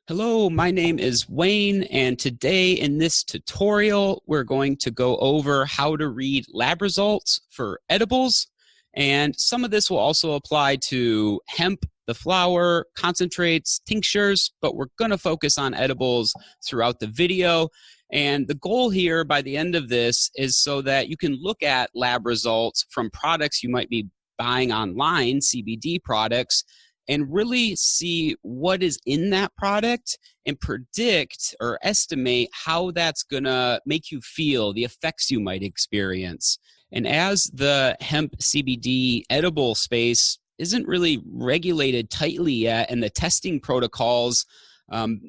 Hello, my name is Wayne, and today in this tutorial, we're going to go over how to read lab results for edibles. And some of this will also apply to hemp, the flower, concentrates, tinctures, but we're going to focus on edibles throughout the video. And the goal here by the end of this is so that you can look at lab results from products you might be buying online, CBD products, and really see what is in that product and predict or estimate how that's going to make you feel, the effects you might experience. And as the hemp CBD edible space isn't really regulated tightly yet, and the testing protocols,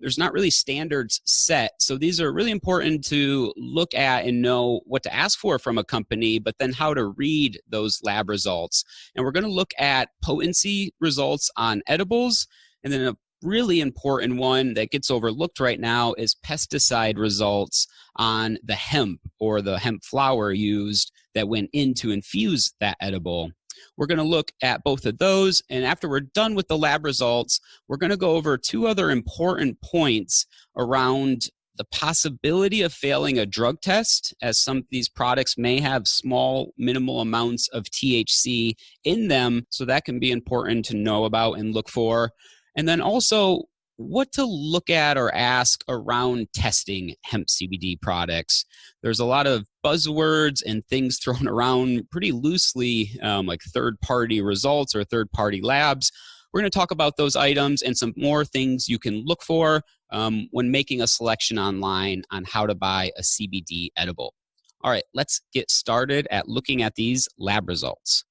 there's not really standards set. So these are really important to look at and know what to ask for from a company, but then how to read those lab results. And we're going to look at potency results on edibles. And then a really important one that gets overlooked right now is pesticide results on the hemp or the hemp flower used that went in to infuse that edible. We're going to look at both of those, and after we're done with the lab results, we're going to go over two other important points around the possibility of failing a drug test, as some of these products may have small, minimal amounts of THC in them, so that can be important to know about and look for. And then also, what to look at or ask around testing hemp CBD products. There's a lot of buzzwords and things thrown around pretty loosely, like third-party results or third-party labs. We're going to talk about those items and some more things you can look for when making a selection online on how to buy a CBD edible. All right, let's get started at looking at these lab results.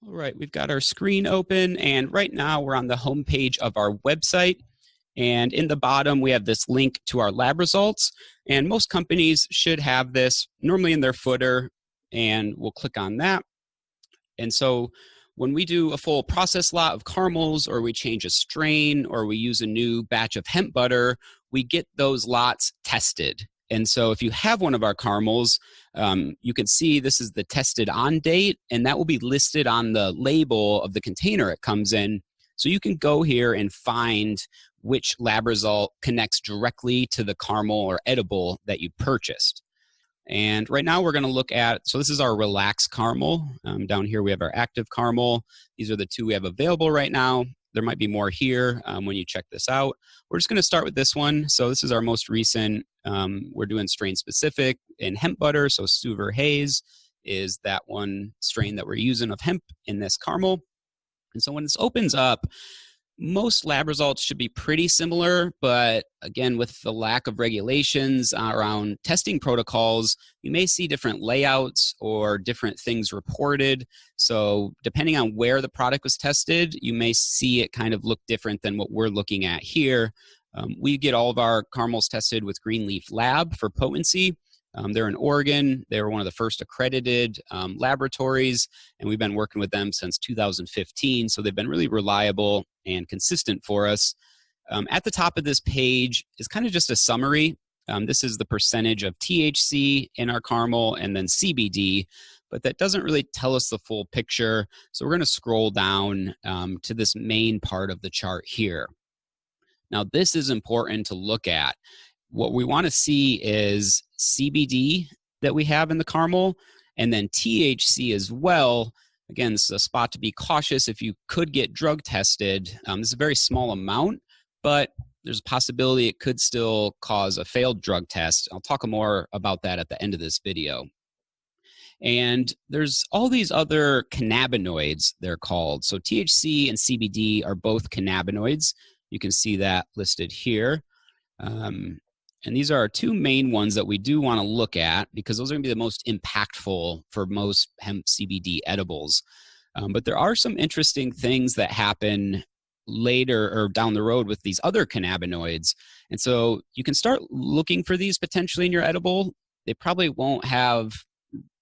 All right, we've got our screen open, and right now we're on the home page of our website. And in the bottom, we have this link to our lab results. And most companies should have this normally in their footer, and we'll click on that. And so when we do a full process lot of caramels, or we change a strain, or we use a new batch of hemp butter, we get those lots tested. And so if you have one of our caramels, you can see this is the tested on date, and that will be listed on the label of the container it comes in. So you can go here and find which lab result connects directly to the caramel or edible that you purchased. And right now we're going to look at, so this is our relax caramel. Down here we have our active caramel. These are the two we have available right now. There might be more here when you check this out. We're just going to start with this one. So this is our most recent. We're doing strain specific in hemp butter. So Suver Haze is that one strain that we're using of hemp in this caramel. And so when this opens up, most lab results should be pretty similar, but again, with the lack of regulations around testing protocols, you may see different layouts or different things reported. So depending on where the product was tested, you may see it kind of look different than what we're looking at here. We get all of our caramels tested with Greenleaf Lab for potency. They're in Oregon. They were one of the first accredited laboratories, and we've been working with them since 2015. So they've been really reliable and consistent for us. At the top of this page is kind of just a summary. This is the percentage of THC in our caramel and then CBD, but that doesn't really tell us the full picture. So we're going to scroll down to this main part of the chart here. Now, this is important to look at. What we want to see is CBD that we have in the caramel, and then THC as well. Again, this is a spot to be cautious if you could get drug tested. This is a very small amount, but there's a possibility it could still cause a failed drug test. I'll talk more about that at the end of this video. And there's all these other cannabinoids, they're called. So THC and CBD are both cannabinoids. You can see that listed here. And these are our two main ones that we do want to look at because those are going to be the most impactful for most hemp CBD edibles. But there are some interesting things that happen later or down the road with these other cannabinoids. And so you can start looking for these potentially in your edible. They probably won't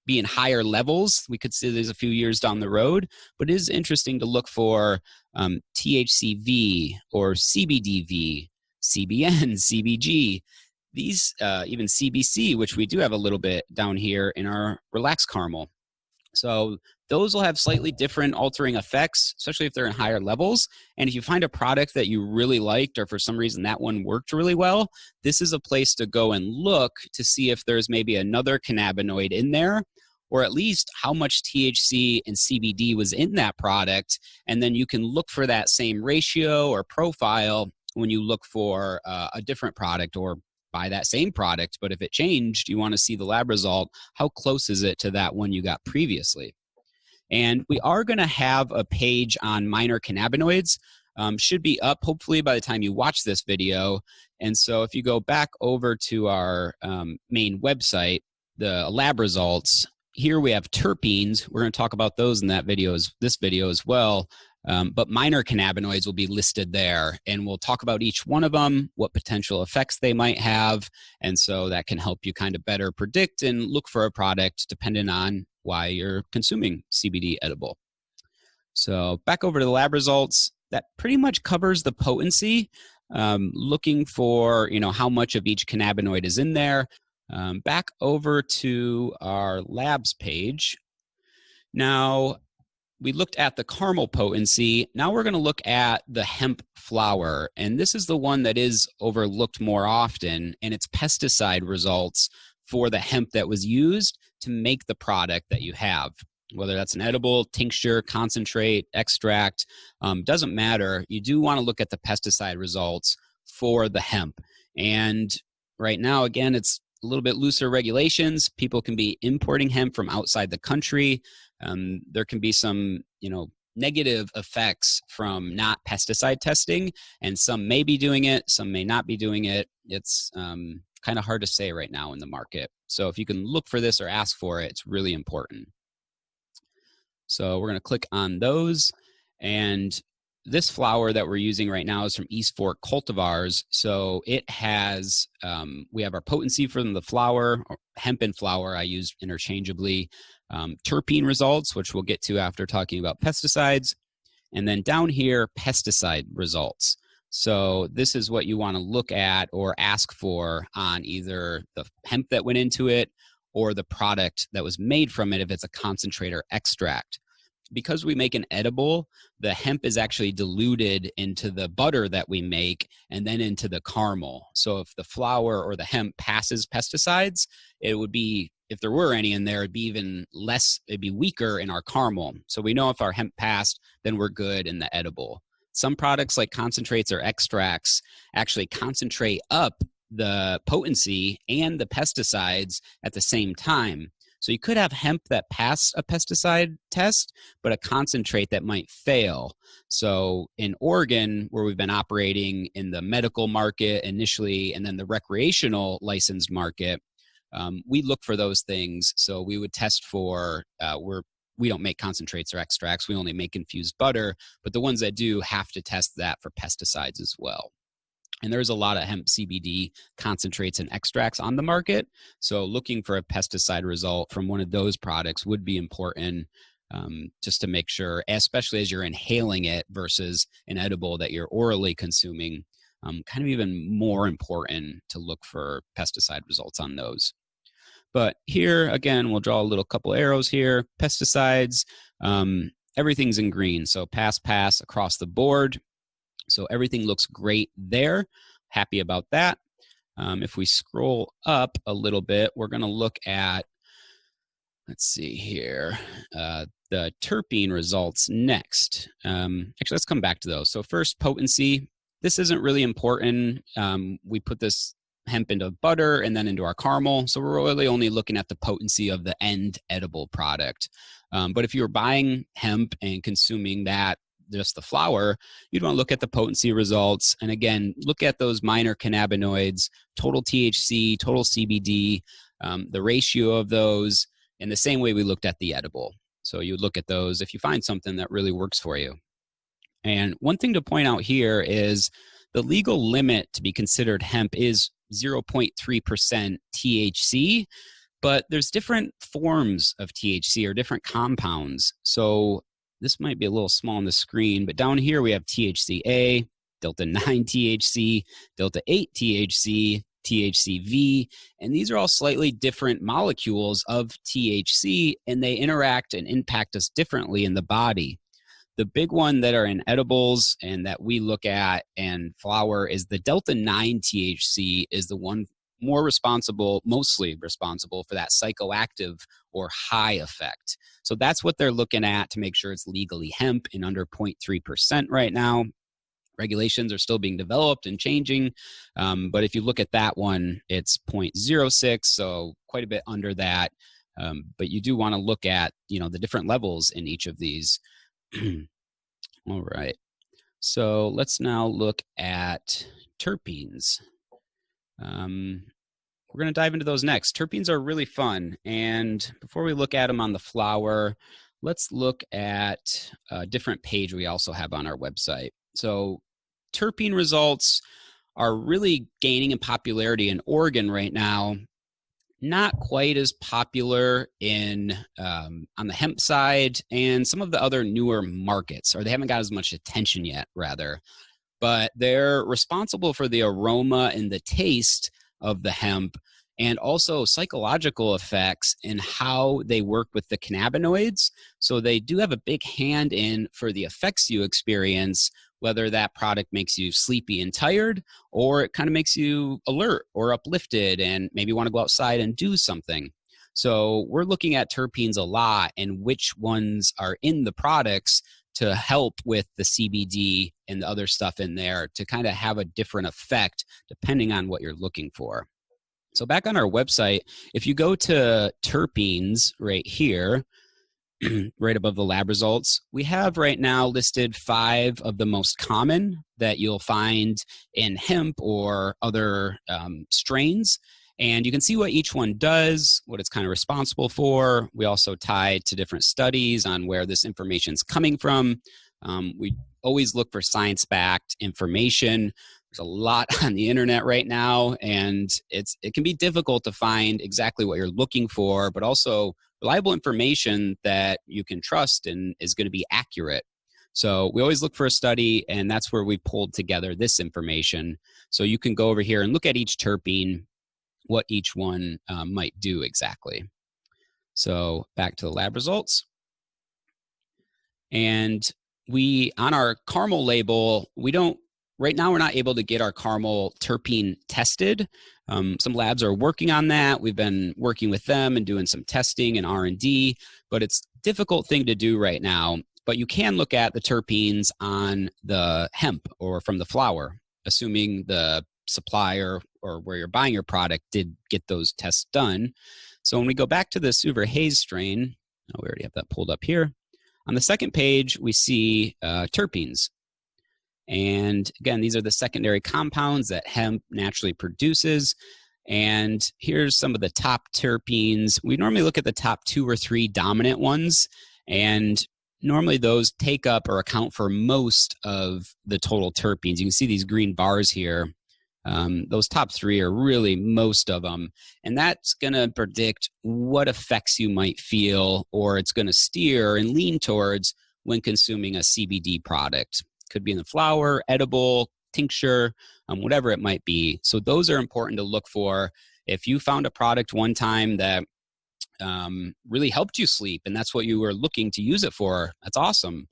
be in higher levels. We could see these a few years down the road, but it is interesting to look for THCV or CBDV, CBN, CBG. These, even CBC, which we do have a little bit down here in our relaxed caramel. So those will have slightly different altering effects, especially if they're in higher levels. And if you find a product that you really liked, or for some reason that one worked really well, this is a place to go and look to see if there's maybe another cannabinoid in there, or at least how much THC and CBD was in that product. And then you can look for that same ratio or profile when you look for a different product, or buy that same product. But if it changed, you want to see the lab result. How close is it to that one you got previously? And we are going to have a page on minor cannabinoids. Should be up hopefully by the time you watch this video. And so if you go back over to our main website, the lab results, here we have terpenes. We're going to talk about those in this video as well. But minor cannabinoids will be listed there, and we'll talk about each one of them, what potential effects they might have. And so that can help you kind of better predict and look for a product depending on why you're consuming CBD edible. So back over to the lab results, that pretty much covers the potency, looking for, how much of each cannabinoid is in there. Back over to our labs page. Now, we looked at the caramel potency. Now we're going to look at the hemp flower. And this is the one that is overlooked more often, and it's pesticide results for the hemp that was used to make the product that you have. Whether that's an edible, tincture, concentrate, extract, doesn't matter. You do want to look at the pesticide results for the hemp. And right now, again, it's a little bit looser regulations. People can be importing hemp from outside the country. There can be some, negative effects from not pesticide testing, and some may be doing it, some may not be doing it. It's kind of hard to say right now in the market. So if you can look for this or ask for it, it's really important. So we're going to click on those, and this flower that we're using right now is from East Fork Cultivars. So it has, we have our potency from the flower, or hemp and flower I use interchangeably, terpene results, which we'll get to after talking about pesticides, and then down here, pesticide results. So this is what you want to look at or ask for on either the hemp that went into it or the product that was made from it if it's a concentrate or extract. Because we make an edible, the hemp is actually diluted into the butter that we make and then into the caramel. So if the flower or the hemp passes pesticides, it would be, if there were any in there, it'd be even less, it'd be weaker in our caramel. So we know if our hemp passed, then we're good in the edible. Some products like concentrates or extracts actually concentrate up the potency and the pesticides at the same time. So you could have hemp that passed a pesticide test, but a concentrate that might fail. So in Oregon, where we've been operating in the medical market initially, and then the recreational licensed market, we look for those things. So we would test for, we don't make concentrates or extracts. We only make infused butter, but the ones that do have to test that for pesticides as well. And there's a lot of hemp CBD concentrates and extracts on the market. So looking for a pesticide result from one of those products would be important, just to make sure, especially as you're inhaling it versus an edible that you're orally consuming, kind of even more important to look for pesticide results on those. But here, again, we'll draw a little couple arrows here. Pesticides, everything's in green. So pass across the board. So everything looks great there. Happy about that. If we scroll up a little bit, we're going to look at, let's see here, the terpene results next. Actually, let's come back to those. So first, potency. This isn't really important. We put this hemp into butter and then into our caramel. So we're really only looking at the potency of the end edible product. But if you were buying hemp and consuming that, just the flower, you'd want to look at the potency results. And again, look at those minor cannabinoids, total THC, total CBD, the ratio of those, in the same way we looked at the edible. So you would look at those if you find something that really works for you. And one thing to point out here is the legal limit to be considered hemp is 0.3% THC, but there's different forms of THC or different compounds. So this might be a little small on the screen, but down here we have THCA, Delta 9 THC, Delta 8 THC, THCV, and these are all slightly different molecules of THC, and they interact and impact us differently in the body. The big one that are in edibles and that we look at and flower is the delta 9 THC is the one mostly responsible for that psychoactive or high effect. So that's what they're looking at to make sure it's legally hemp and under 0.3% right now. Regulations are still being developed and changing, but if you look at that one, it's 0.06, so quite a bit under that. But you do want to look at, the different levels in each of these. All right, so let's now look at terpenes. We're going to dive into those next. Terpenes are really fun, and before we look at them on the flower, let's look at a different page we also have on our website. So terpene results are really gaining in popularity in Oregon right now. Not quite as popular in on the hemp side and some of the other newer markets, or they haven't got as much attention yet, rather. But they're responsible for the aroma and the taste of the hemp, and also psychological effects in how they work with the cannabinoids. So they do have a big hand in for the effects you experience, whether that product makes you sleepy and tired, or it kind of makes you alert or uplifted and maybe want to go outside and do something. So we're looking at terpenes a lot and which ones are in the products to help with the CBD and the other stuff in there to kind of have a different effect depending on what you're looking for. So back on our website, if you go to terpenes right here, right above the lab results, we have right now listed 5 of the most common that you'll find in hemp or other strains. And you can see what each one does, what it's kind of responsible for. We also tie to different studies on where this information is coming from. We always look for science-backed information. There's a lot on the internet right now, and it can be difficult to find exactly what you're looking for, but also reliable information that you can trust and is going to be accurate. So we always look for a study, and that's where we pulled together this information. So you can go over here and look at each terpene, what each one might do exactly. So back to the lab results. And on our caramel label, right now we're not able to get our caramel terpene tested. Some labs are working on that. We've been working with them and doing some testing and R&D, but it's a difficult thing to do right now. But you can look at the terpenes on the hemp or from the flower, assuming the supplier or where you're buying your product did get those tests done. So when we go back to the Suver Haze strain, we already have that pulled up here. On the second page, we see terpenes. And again, these are the secondary compounds that hemp naturally produces. And here's some of the top terpenes. We normally look at the top 2 or 3 dominant ones, and normally those take up or account for most of the total terpenes. You can see these green bars here. Those top 3 are really most of them. And that's going to predict what effects you might feel, or it's going to steer and lean towards when consuming a CBD product. Could be in the flower, edible, tincture, whatever it might be. So those are important to look for. If you found a product one time that really helped you sleep and that's what you were looking to use it for, that's awesome.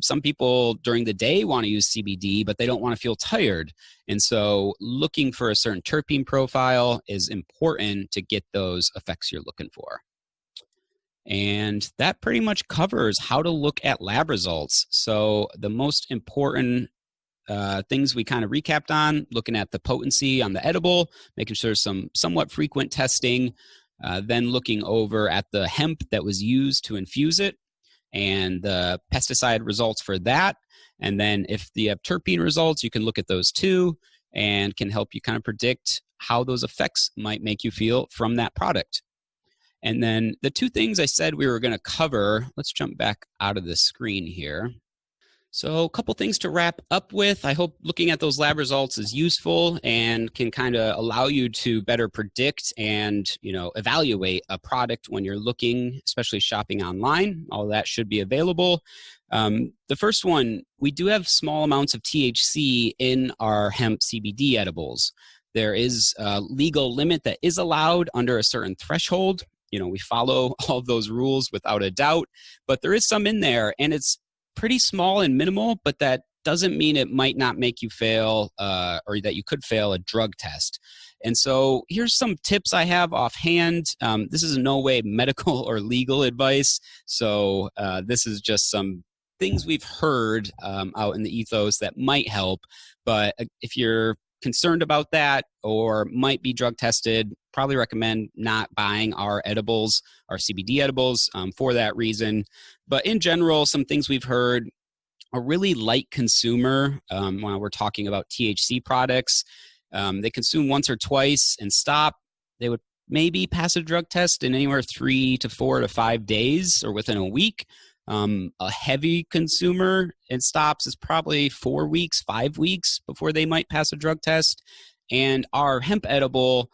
Some people during the day want to use CBD, but they don't want to feel tired. And so looking for a certain terpene profile is important to get those effects you're looking for. And that pretty much covers how to look at lab results. So the most important things we kind of recapped on, looking at the potency on the edible, making sure some somewhat frequent testing, then looking over at the hemp that was used to infuse it and the pesticide results for that. And then if you have terpene results, you can look at those too and can help you kind of predict how those effects might make you feel from that product. And then the 2 things I said we were going to cover, let's jump back out of the screen here. So a couple things to wrap up with. I hope looking at those lab results is useful and can kind of allow you to better predict and, evaluate a product when you're looking, especially shopping online. All that should be available. The first one, we do have small amounts of THC in our hemp CBD edibles. There is a legal limit that is allowed under a certain threshold. We follow all of those rules without a doubt, but there is some in there, and it's pretty small and minimal, but that doesn't mean it might not make you fail or that you could fail a drug test. And so here's some tips I have offhand. This is in no way medical or legal advice. So this is just some things we've heard out in the ethos that might help. But if you're concerned about that or might be drug tested, probably recommend not buying our edibles, our CBD edibles for that reason. But in general, some things we've heard: a really light consumer when we're talking about THC products. They consume once or twice and stop. They would maybe pass a drug test in anywhere 3 to 4 to 5 days or within a week. A heavy consumer and stops is probably 4 weeks, 5 weeks before they might pass a drug test. And our hemp edible,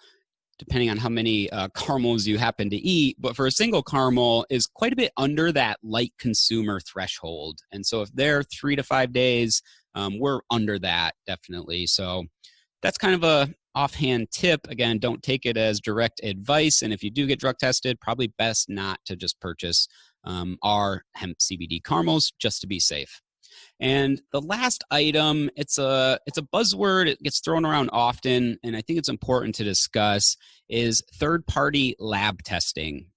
depending on how many caramels you happen to eat, but for a single caramel is quite a bit under that light consumer threshold. And so if they're 3 to 5 days, we're under that definitely. So that's kind of a offhand tip. Again, don't take it as direct advice. And if you do get drug tested, probably best not to just purchase our hemp CBD caramels, just to be safe. And the last item, it's a buzzword. It gets thrown around often, and I think it's important to discuss, is third-party lab testing.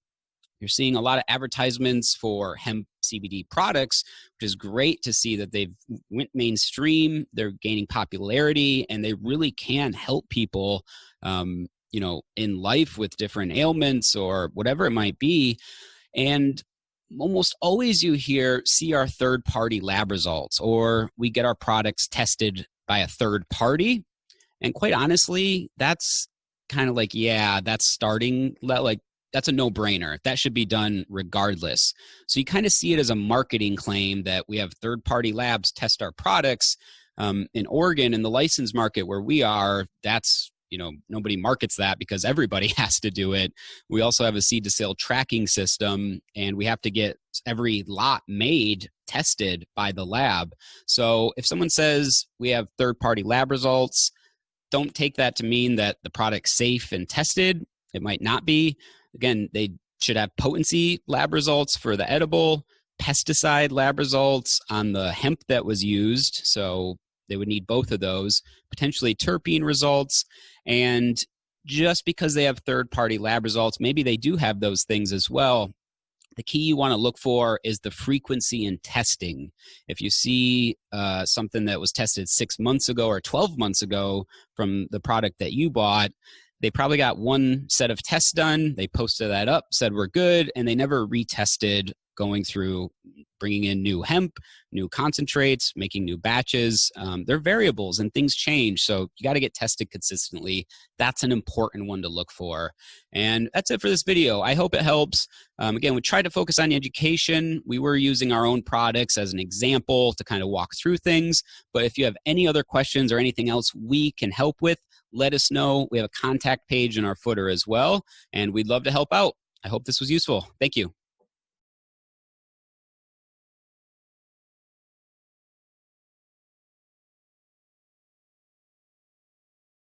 You're seeing a lot of advertisements for hemp CBD products, which is great to see that they've went mainstream, they're gaining popularity, and they really can help people, in life with different ailments or whatever it might be. And almost always you hear, see our third-party lab results, or we get our products tested by a third party. And quite honestly, that's kind of like, that's starting, like, that's a no-brainer. That should be done regardless. So you kind of see it as a marketing claim that we have third-party labs test our products. In Oregon, in the licensed market where we are, that's, nobody markets that because everybody has to do it. We also have a seed-to-sale tracking system, and we have to get every lot made tested by the lab. So if someone says we have third-party lab results, don't take that to mean that the product's safe and tested. It might not be. Again, they should have potency lab results for the edible, pesticide lab results on the hemp that was used. So they would need both of those, potentially terpene results. And just because they have third-party lab results, maybe they do have those things as well. The key you want to look for is the frequency in testing. If you see something that was tested 6 months ago or 12 months ago from the product that you bought, they probably got one set of tests done. They posted that up, said we're good, and they never retested going through bringing in new hemp, new concentrates, making new batches. They're variables and things change. So you got to get tested consistently. That's an important one to look for. And that's it for this video. I hope it helps. Again, we tried to focus on education. We were using our own products as an example to kind of walk through things. But if you have any other questions or anything else we can help with, let us know. We have a contact page in our footer as well, and we'd love to help out. I hope this was useful. Thank you.